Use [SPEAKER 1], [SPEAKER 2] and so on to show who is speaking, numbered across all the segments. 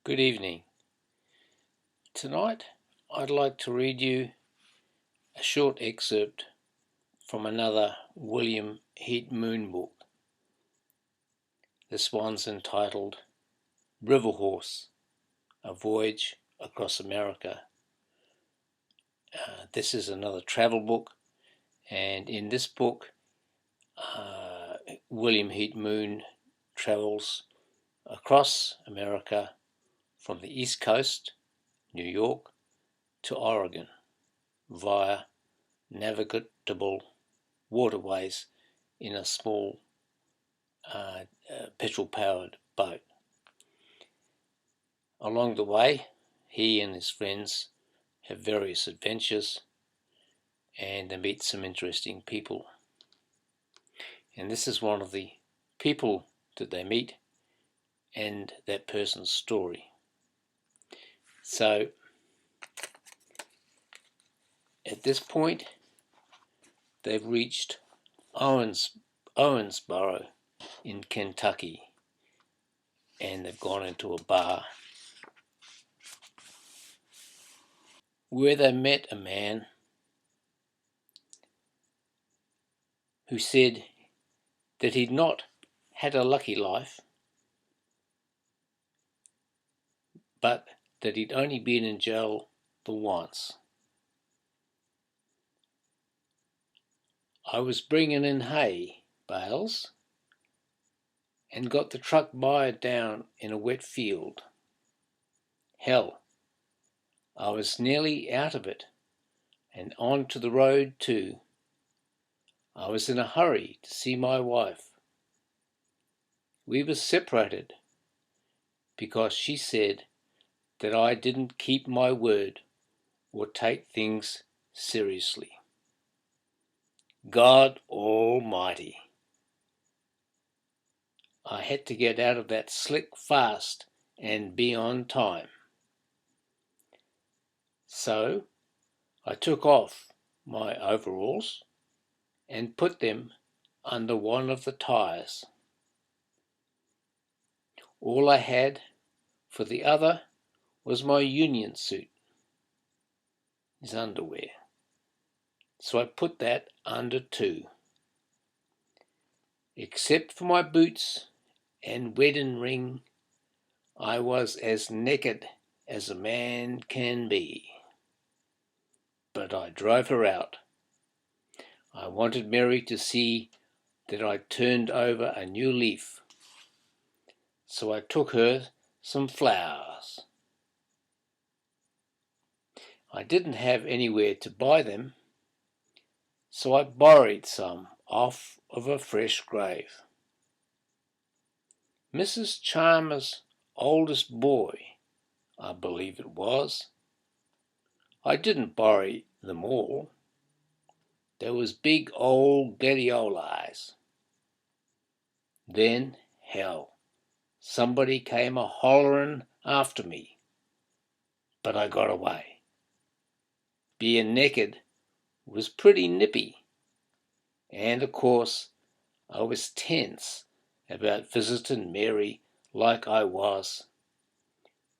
[SPEAKER 1] Good evening. Tonight I'd like to read you a short excerpt from another William Heat Moon book. This one's entitled River Horse, A Voyage Across America. This is another travel book, and in this book William Heat Moon travels across America from the East Coast, New York, to Oregon via navigable waterways in a small petrol-powered boat. Along the way, he and his friends have various adventures and they meet some interesting people. And this is one of the people that they meet and that person's story. So, at this point, they've reached Owensboro in Kentucky, and they've gone into a bar where they met a man who said that he'd not had a lucky life, but that he'd only been in jail the once. I was bringing in hay bales and got the truck mired down in a wet field. Hell, I was nearly out of it and on to the road too. I was in a hurry to see my wife. We were separated because she said that I didn't keep my word or take things seriously. God Almighty. I had to get out of that slick fast and be on time. So I took off my overalls and put them under one of the tires. All I had for the other was my union suit, his underwear. So I put that under too. Except for my boots and wedding ring, I was as naked as a man can be. But I drove her out. I wanted Mary to see that I'd turned over a new leaf. So I took her some flowers. I didn't have anywhere to buy them, so I borrowed some off of a fresh grave. Mrs. Chalmers' oldest boy, I believe it was. I didn't borrow them all. There was big old gladiolis. Then, hell, somebody came a-hollerin' after me, but I got away. Being naked was pretty nippy, and of course I was tense about visiting Mary like I was,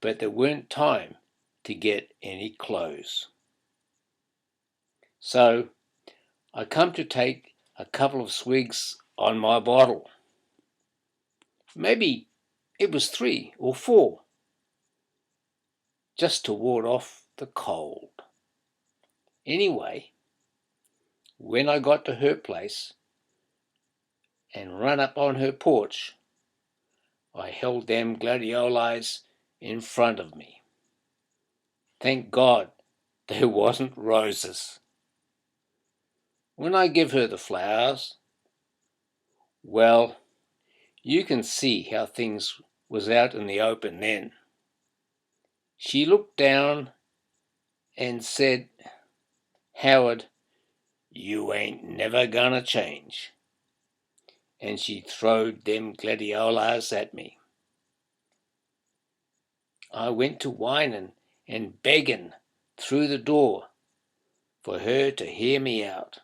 [SPEAKER 1] but there weren't time to get any clothes. So I come to take a couple of swigs on my bottle. Maybe it was 3 or 4, just to ward off the cold. Anyway, when I got to her place and run up on her porch, I held them gladiolis in front of me. Thank God there wasn't roses. When I give her the flowers, well, you can see how things was out in the open then. She looked down and said, "Howard, you ain't never gonna change." And she throwed them gladiolas at me. I went to whining and begging through the door for her to hear me out,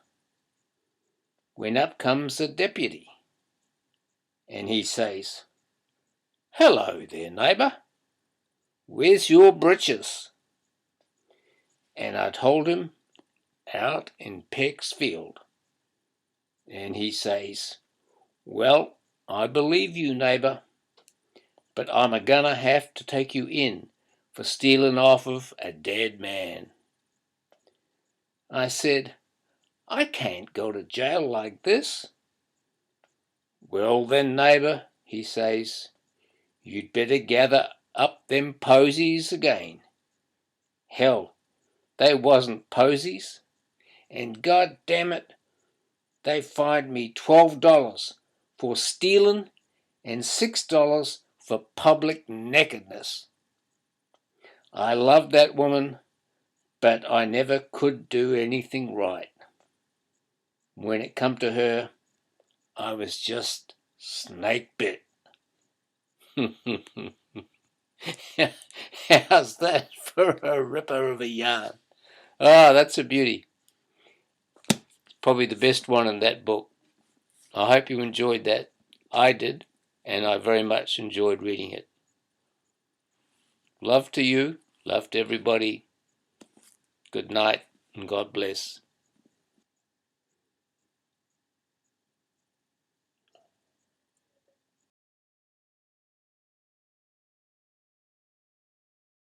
[SPEAKER 1] when up comes the deputy, and he says, "Hello there, neighbour. Where's your breeches? And I told him, out in Peck's field. And he says, well, I believe you, neighbour, but I'm a-gonna have to take you in for stealing off of a dead man. I said, I can't go to jail like this. Well then, neighbour, he says, you'd better gather up them posies again. Hell, they wasn't posies, and God damn it, they fined me $12 for stealing and $6 for public nakedness. I loved that woman, but I never could do anything right. When it come to her, I was just snake bit. How's that for a ripper of a yarn? Ah, that's a beauty. Probably the best one in that book. I hope you enjoyed that. I did, and I very much enjoyed reading it. Love to you, love to everybody. Good night, and God bless.